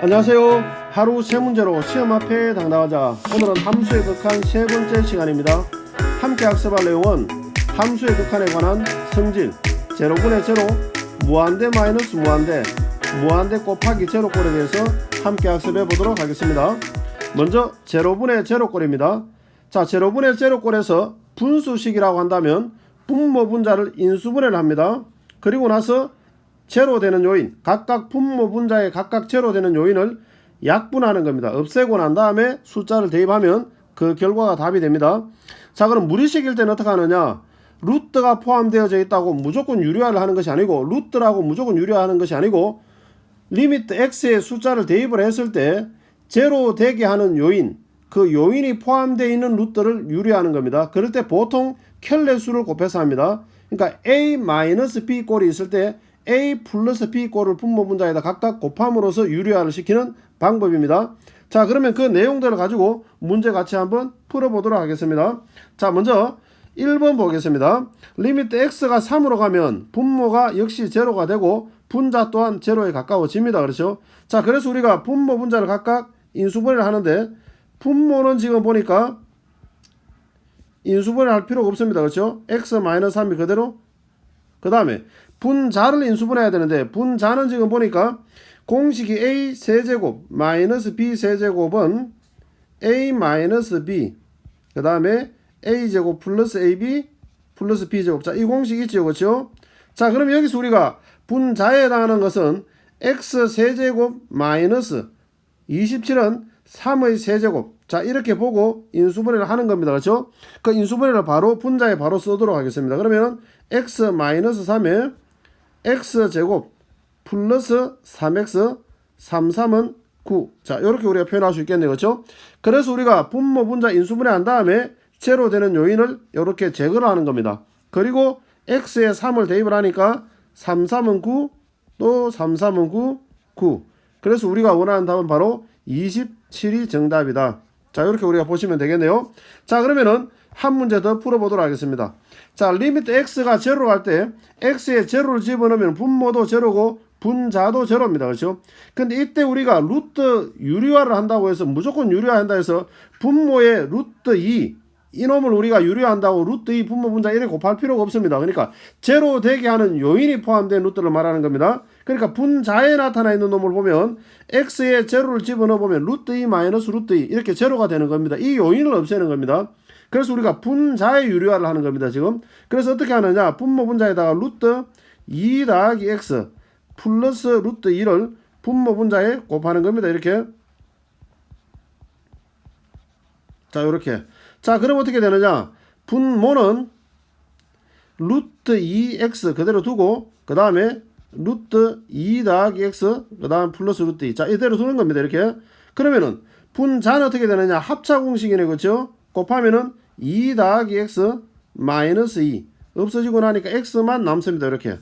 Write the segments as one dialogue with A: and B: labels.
A: 안녕하세요. 하루 세 문제로 시험 앞에 당당하자. 오늘은 함수의 극한 세 번째 시간입니다. 함께 학습할 내용은 함수의 극한에 관한 성질, 제로분의 제로, 무한대 마이너스 무한대, 무한대 곱하기 제로꼴에 대해서 함께 학습해 보도록 하겠습니다. 먼저 제로분의 제로꼴입니다. 자, 제로분의 제로꼴에서 분수식이라고 한다면 분모 분자를 인수분해를 합니다. 그리고 나서 제로 되는 요인, 각각 분모 분자에 각각 제로 되는 요인을 약분하는 겁니다. 없애고 난 다음에 숫자를 대입하면 그 결과가 답이 됩니다. 자, 그럼 무리식일 때는 어떻게 하느냐? 루트가 포함되어져 있다고 무조건 유리화를 하는 것이 아니고, 루트라고 무조건 유리화하는 것이 아니고, 리미트 x의 숫자를 대입을 했을 때 제로 되게 하는 요인, 그 요인이 포함되어 있는 루트를 유리화하는 겁니다. 그럴 때 보통 켤레수를 곱해서 합니다. 그러니까 a-b 꼴이 있을 때 a 플러스 b 꼴을 분모 분자에다 각각 곱함으로써 유리화를 시키는 방법입니다. 자, 그러면 그 내용들을 가지고 문제 같이 한번 풀어보도록 하겠습니다. 자, 먼저 1번 보겠습니다. 리미트 x가 3으로 가면 분모가 역시 제로가 되고 분자 또한 제로에 가까워집니다. 그렇죠? 자, 그래서 우리가 분모 분자를 각각 인수분해를 하는데, 분모는 지금 보니까 인수분해 할 필요가 없습니다. 그렇죠? x-3이 그대로. 그 다음에 분자를 인수분해해야 되는데, 분자는 지금 보니까 공식이 a 세제곱 마이너스 b 세제곱은 a 마이너스 b, 그 다음에 a 제곱 플러스 ab 플러스 b 제곱. 자, 이 공식 있죠, 그렇죠? 자, 그럼 여기서 우리가 분자에 해당하는 것은 x 세제곱 마이너스 27은 3의 세제곱. 자, 이렇게 보고 인수분해를 하는 겁니다. 그렇죠? 그 인수분해를 바로 분자에 바로 쓰도록 하겠습니다. 그러면 x 마이너스 3에 x제곱 플러스 3x 33은 9. 자, 이렇게 우리가 표현할 수 있겠네요. 그렇죠? 그래서 우리가 분모 분자 인수분해 한 다음에 제로 되는 요인을 이렇게 제거를 하는 겁니다. 그리고 x에 3을 대입을 하니까 33은 9, 또 33은 9, 9. 그래서 우리가 원하는 답은 바로 27이 정답이다. 자, 이렇게 우리가 보시면 되겠네요. 자, 그러면은 한 문제 더 풀어보도록 하겠습니다. 자, 리미트 x가 제로로 갈 때 x에 제로를 집어넣으면 분모도 제로고 분자도 제로입니다. 그렇죠? 근데 이때 우리가 루트 유리화를 한다고 해서, 무조건 유리화한다 해서 분모에 루트 2 이놈을 우리가 유리화한다고 루트 2 분모 분자 1에 곱할 필요가 없습니다. 그러니까 제로 되게 하는 요인이 포함된 루트를 말하는 겁니다. 그러니까 분자에 나타나 있는 놈을 보면 x에 제로를 집어넣어 보면 루트 2 마이너스 루트 2 이렇게 제로가 되는 겁니다. 이 요인을 없애는 겁니다. 그래서 우리가 분자에 유리화를 하는 겁니다, 지금. 그래서 어떻게 하느냐? 분모 분자에다가 루트 2 더하기 x 플러스 루트 2를 분모 분자에 곱하는 겁니다. 이렇게. 자, 이렇게. 자, 그럼 어떻게 되느냐? 분모는 루트 2x 그대로 두고, 그 다음에 루트 2 더하기 x, 그 다음 플러스 루트 2. 자, 이대로 두는 겁니다. 이렇게. 그러면은 분자는 어떻게 되느냐? 합차 공식이네, 그렇죠? 곱하면은 2 더하기 x 마이너스 2 없어지고 나니까 x만 남습니다. 이렇게.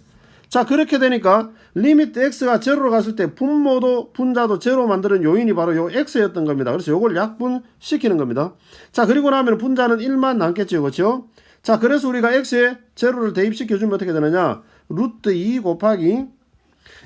A: 자, 그렇게 되니까 리미트 x가 제로로 갔을 때 분모도 분자도 제로 만드는 요인이 바로 요 x였던 겁니다. 그래서 요걸 약분시키는 겁니다. 자, 그리고 나면 분자는 1만 남겠죠, 그렇죠? 자, 그래서 우리가 x에 제로를 대입시켜주면 어떻게 되느냐? 루트 2 곱하기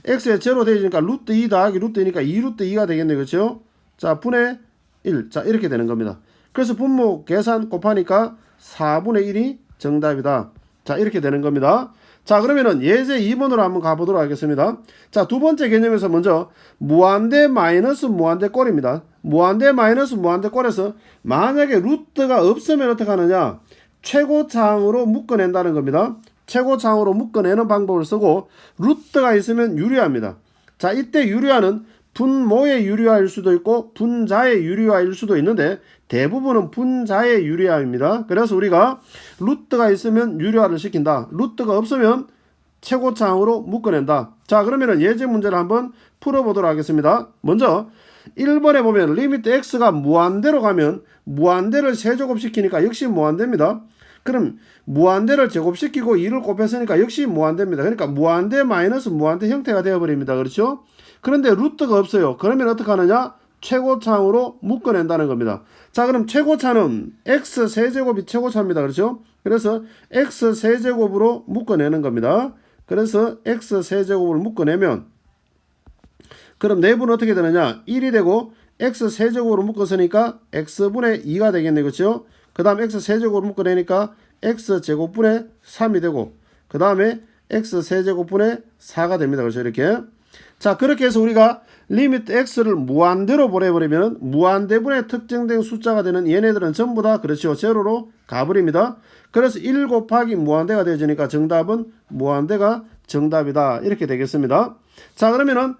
A: x에 제로 대입이니까 루트 2 더하기 루트 2니까 2루트 2가 되겠네요, 그렇죠? 자, 분의 1. 자, 이렇게 되는 겁니다. 그래서 분모 계산 곱하니까 4분의 1이 정답이다. 자, 이렇게 되는 겁니다. 자, 그러면은 예제 2번으로 한번 가보도록 하겠습니다. 자, 두 번째 개념에서 먼저 무한대 마이너스 무한대 꼴입니다. 무한대 마이너스 무한대 꼴에서 만약에 루트가 없으면 어떻게 하느냐? 최고차항으로 묶어낸다는 겁니다. 최고차항으로 묶어내는 방법을 쓰고, 루트가 있으면 유리화입니다. 자, 이때 유리화는 분모의 유리화일 수도 있고 분자의 유리화일 수도 있는데 대부분은 분자의 유리화입니다. 그래서 우리가 루트가 있으면 유리화를 시킨다. 루트가 없으면 최고차항으로 묶어낸다. 자, 그러면 예제 문제를 한번 풀어보도록 하겠습니다. 먼저 1번에 보면 리미트 x가 무한대로 가면 무한대를 세제곱시키니까 역시 무한대입니다. 그럼 무한대를 제곱시키고 2를 곱했으니까 역시 무한대입니다. 그러니까 무한대 마이너스 무한대 형태가 되어버립니다. 그렇죠? 그런데 루트가 없어요. 그러면 어떻게 하느냐? 최고차항으로 묶어낸다는 겁니다. 자, 그럼 최고차는 x 세제곱이 최고차입니다. 그렇죠? 그래서 x 세제곱으로 묶어내는 겁니다. 그래서 x 세제곱을 묶어내면 그럼 내분은 어떻게 되느냐? 1이 되고 x 세제곱으로 묶었으니까 x분의 2가 되겠네. 그렇죠? 그 다음 x 세제곱으로 묶어내니까 x 제곱분의 3이 되고 그 다음에 x 세제곱분의 4가 됩니다. 그렇죠? 이렇게. 자, 그렇게 해서 우리가 리미트 x를 무한대로 보내버리면 무한대분의 특정된 숫자가 되는 얘네들은 전부 다 그렇죠. 제로로 가버립니다. 그래서 1 곱하기 무한대가 되어지니까 정답은 무한대가 정답이다. 이렇게 되겠습니다. 자, 그러면은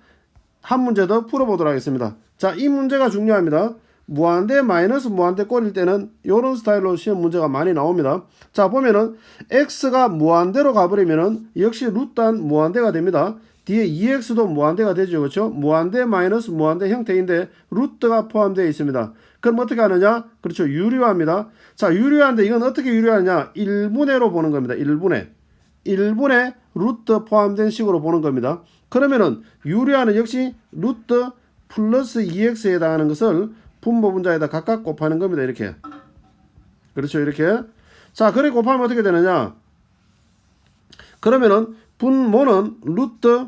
A: 한 문제 더 풀어보도록 하겠습니다. 자, 이 문제가 중요합니다. 무한대 마이너스 무한대 꼴일 때는 이런 스타일로 시험 문제가 많이 나옵니다. 자, 보면은 x가 무한대로 가버리면은 역시 루트한 무한대가 됩니다. 뒤에 2x도 무한대가 되죠. 그렇죠? 무한대 마이너스 무한대 형태인데 루트가 포함되어 있습니다. 그럼 어떻게 하느냐? 그렇죠. 유리화합니다. 자, 유리화인데 이건 어떻게 유리화하느냐? 1분의로 보는 겁니다. 1분의 루트 포함된 식으로 보는 겁니다. 그러면은 유리화는 역시 루트 플러스 2x에 해당하는 것을 분모 분자에다 각각 곱하는 겁니다. 이렇게. 그렇죠. 이렇게. 자, 그래 곱하면 어떻게 되느냐? 그러면은 분모는 루트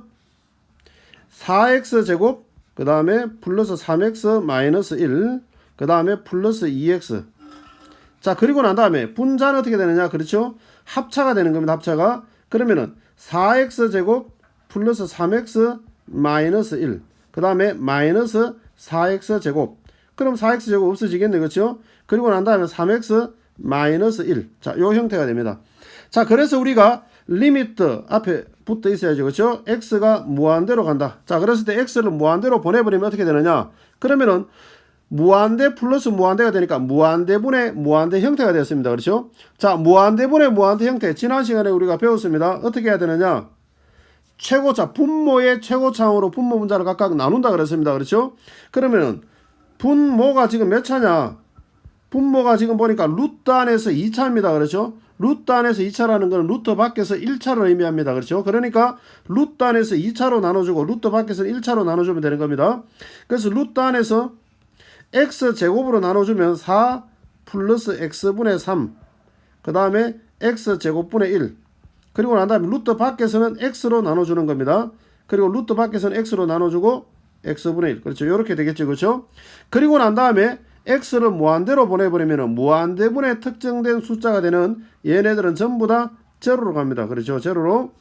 A: 4x 제곱 그 다음에 플러스 3x 마이너스 1 그 다음에 플러스 2x. 자, 그리고 난 다음에 분자는 어떻게 되느냐? 그렇죠? 합차가 되는 겁니다. 합차가. 그러면은 4x 제곱 플러스 3x 마이너스 1 그 다음에 마이너스 4x 제곱. 그럼 4x 제곱 없어지겠네. 그렇죠? 그리고 난 다음에 3x 마이너스 1. 자, 요 형태가 됩니다. 자, 그래서 우리가 리미트 앞에 붙어 있어야죠. 그렇죠? x가 무한대로 간다. 자, 그랬을 때 x를 무한대로 보내버리면 어떻게 되느냐? 그러면은 무한대 플러스 무한대가 되니까 무한대분의 무한대 형태가 되었습니다. 그렇죠? 자, 무한대분의 무한대 형태. 지난 시간에 우리가 배웠습니다. 어떻게 해야 되느냐? 최고차, 분모의 최고차항으로 분모 분자를 각각 나눈다 그랬습니다. 그렇죠? 그러면은 분모가 지금 몇 차냐? 분모가 지금 보니까 루트 안에서 2차입니다. 그렇죠? 루트 안에서 2차라는 것은 루트 밖에서 1차를 의미합니다. 그렇죠? 그러니까 루트 안에서 2차로 나눠주고 루트 밖에서 1차로 나눠주면 되는 겁니다. 그래서 루트 안에서 x제곱으로 나눠주면 4 플러스 x분의 3 그 다음에 x제곱분의 1 그리고 난 다음에 루트 밖에서는 x로 나눠주는 겁니다. 그리고 루트 밖에서는 x로 나눠주고 x분의 1 그렇죠. 이렇게 되겠죠. 그렇죠? 그리고 난 다음에 x를 무한대로 보내버리면 무한대분의 특정된 숫자가 되는 얘네들은 전부 다 제로로 갑니다. 그렇죠. 제로로.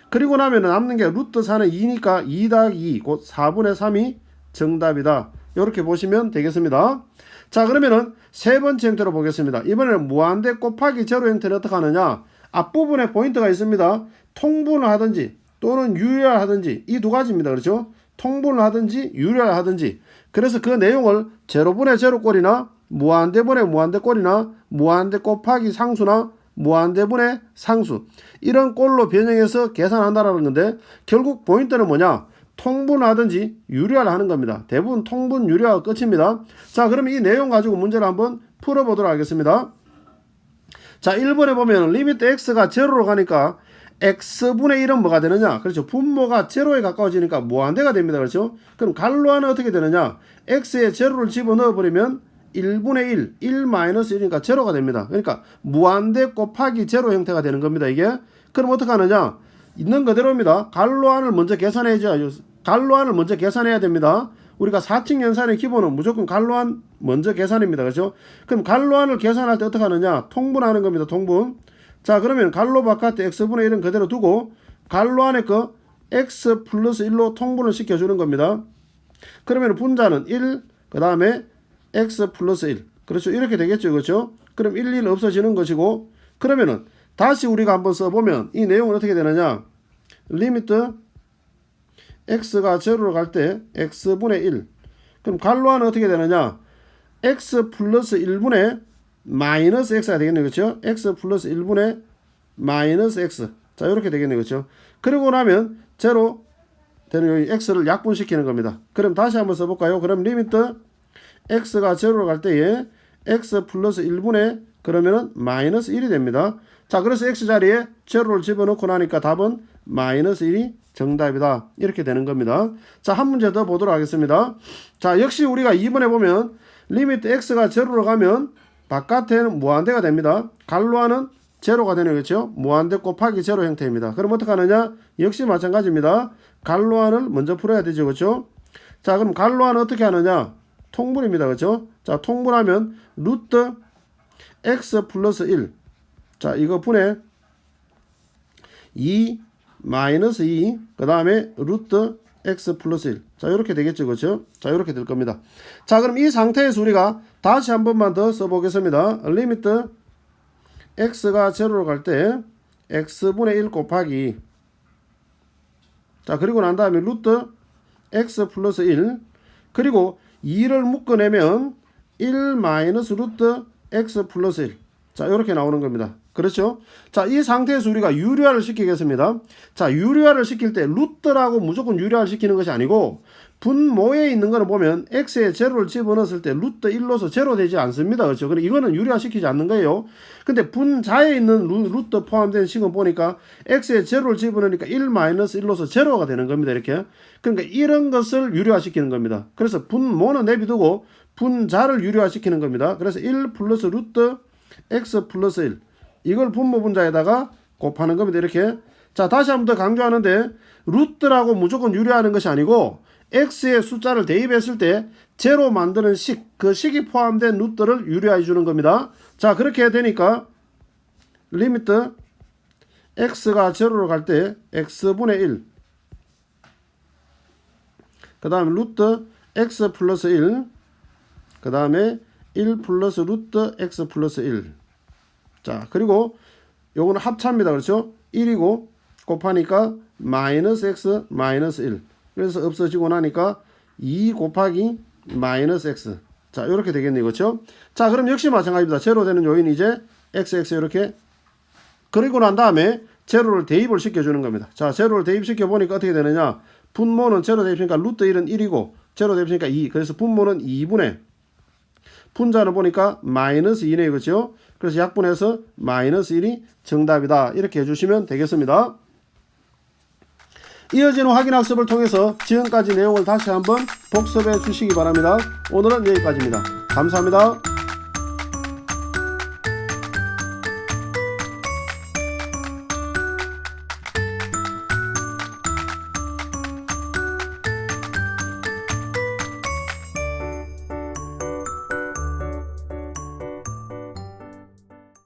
A: 그리고 나면 남는 게 루트 4는 2니까 2 더하기 2 곧 4분의 3이 정답이다. 이렇게 보시면 되겠습니다. 자, 그러면은 세 번째 형태로 보겠습니다. 이번에는 무한대 곱하기 제로 형태는 어떻게 하느냐? 앞부분에 포인트가 있습니다. 통분을 하든지 또는 유리화를 하든지 이 두 가지입니다. 그렇죠? 통분을 하든지 유리화를 하든지. 그래서 그 내용을 제로분의 제로꼴이나 무한대분의 무한대꼴이나 무한대 곱하기 상수나 무한대분의 상수 이런 꼴로 변형해서 계산한다라는 건데 결국 포인트는 뭐냐? 통분하든지 유리화를 하는 겁니다. 대부분 통분 유리화가 끝입니다. 자, 그러면 이 내용 가지고 문제를 한번 풀어보도록 하겠습니다. 자, 1번에 보면 리미트 x가 제로로 가니까 x분의 1은 뭐가 되느냐? 그렇죠. 분모가 제로에 가까워지니까 무한대가 됩니다. 그렇죠. 그럼 갈로하는 어떻게 되느냐? x에 제로를 집어넣어버리면 1분의 1, 1 마이너스 1이니까 제로가 됩니다. 그러니까 무한대 곱하기 제로 형태가 되는 겁니다. 이게. 그럼 어떻게 하느냐? 있는 그대로입니다. 갈로안을 먼저 계산해야죠. 갈로안을 먼저 계산해야 됩니다. 우리가 4층 연산의 기본은 무조건 갈로안 먼저 계산입니다. 그렇죠? 그럼 갈로안을 계산할 때 어떻게 하느냐? 통분하는 겁니다. 통분. 자, 그러면 갈로 바깥에 x분의 1은 그대로 두고 갈로 안에 거 x 플러스 1로 통분을 시켜주는 겁니다. 그러면 분자는 1, 그 다음에 x 플러스 1. 그렇죠? 이렇게 되겠죠. 그렇죠? 그럼 1, 1 없어지는 것이고 그러면은 다시 우리가 한번 써보면 이 내용은 어떻게 되느냐? 리미트 x가 제로로 갈 때 x분의 1. 그럼 갈로 안은 어떻게 되느냐? x 플러스 1분의 마이너스 x가 되겠네요. 그렇죠? x 플러스 1분의 마이너스 x. 자, 이렇게 되겠네요. 그렇죠? 그러고 나면 제로 되는 x를 약분시키는 겁니다. 그럼 다시 한번 써볼까요? 그럼 리미트 x가 제로로 갈 때에 x 플러스 1분의 그러면은 마이너스 1이 됩니다. 자, 그래서 x 자리에 제로를 집어넣고 나니까 답은 마이너스 1이 정답이다. 이렇게 되는 겁니다. 자, 한 문제 더 보도록 하겠습니다. 자, 역시 우리가 2번에 보면 리미트 x가 제로로 가면 바깥에는 무한대가 됩니다. 갈로안은 제로가 되네요. 그렇죠? 무한대 곱하기 제로 형태입니다. 그럼 어떻게 하느냐? 역시 마찬가지입니다. 갈로안을 먼저 풀어야 되죠. 그렇죠? 자, 그럼 갈로하는 어떻게 하느냐? 통분입니다. 그렇죠? 자, 통분하면 루트 x 플러스 1. 자, 이거 분해 2 마이너스 2, 그 다음에 루트 x 플러스 1. 자, 이렇게 되겠죠. 그렇죠? 자, 이렇게 될 겁니다. 자, 그럼 이 상태에서 우리가 다시 한 번만 더 써보겠습니다. 리미트 x가 0로 갈 때 x분의 1 곱하기, 자, 그리고 난 다음에 루트 x 플러스 1, 그리고 2를 묶어내면 1 마이너스 루트 x 플러스 1. 자, 이렇게 나오는 겁니다. 그렇죠? 자, 이 상태에서 우리가 유리화를 시키겠습니다. 자, 유리화를 시킬 때 루트라고 무조건 유리화를 시키는 것이 아니고, 분모에 있는 거는 보면 x에 제로를 집어넣었을 때 루트 1로서 제로 되지 않습니다. 그렇죠? 그럼 이거는 유리화 시키지 않는 거예요. 근데 분자에 있는 루트 포함된 식은 보니까 x에 제로를 집어넣으니까 1 마이너스 1로서 제로가 되는 겁니다. 이렇게. 그러니까 이런 것을 유리화 시키는 겁니다. 그래서 분모는 내비두고 분자를 유리화 시키는 겁니다. 그래서 1 플러스 루트 x 플러스 1, 이걸 분모 분자에다가 곱하는 겁니다. 이렇게. 자, 다시 한 번 더 강조하는데, 루트라고 무조건 유리하는 것이 아니고 x의 숫자를 대입했을 때 제로 만드는 식, 그 식이 포함된 루트를 유리화해 주는 겁니다. 자, 그렇게 되니까 리미트 x가 제로로 갈 때 x분의 1, 그 다음에 루트 x 플러스 1, 그 다음에 1 플러스 루트 x 플러스 1. 자, 그리고 요거는 합차입니다. 그렇죠? 1이고 곱하니까 마이너스 x 마이너스 1. 그래서 없어지고 나니까 2 곱하기 마이너스 x. 자, 이렇게 되겠네요. 그렇죠? 자, 그럼 역시 마찬가지입니다. 제로 되는 요인이 이제 xx 이렇게. 그리고 난 다음에 제로를 대입을 시켜주는 겁니다. 자, 제로를 대입시켜 보니까 어떻게 되느냐? 분모는 제로 대입시니까 루트 1은 1이고 제로 대입시니까 2. 그래서 분모는 2분의, 분자는 보니까 마이너스 2네요. 그렇죠? 그래서 약분해서 마이너스 1이 정답이다. 이렇게 해주시면 되겠습니다. 이어지는 확인학습을 통해서 지금까지 내용을 다시 한번 복습해 주시기 바랍니다. 오늘은 여기까지입니다. 감사합니다.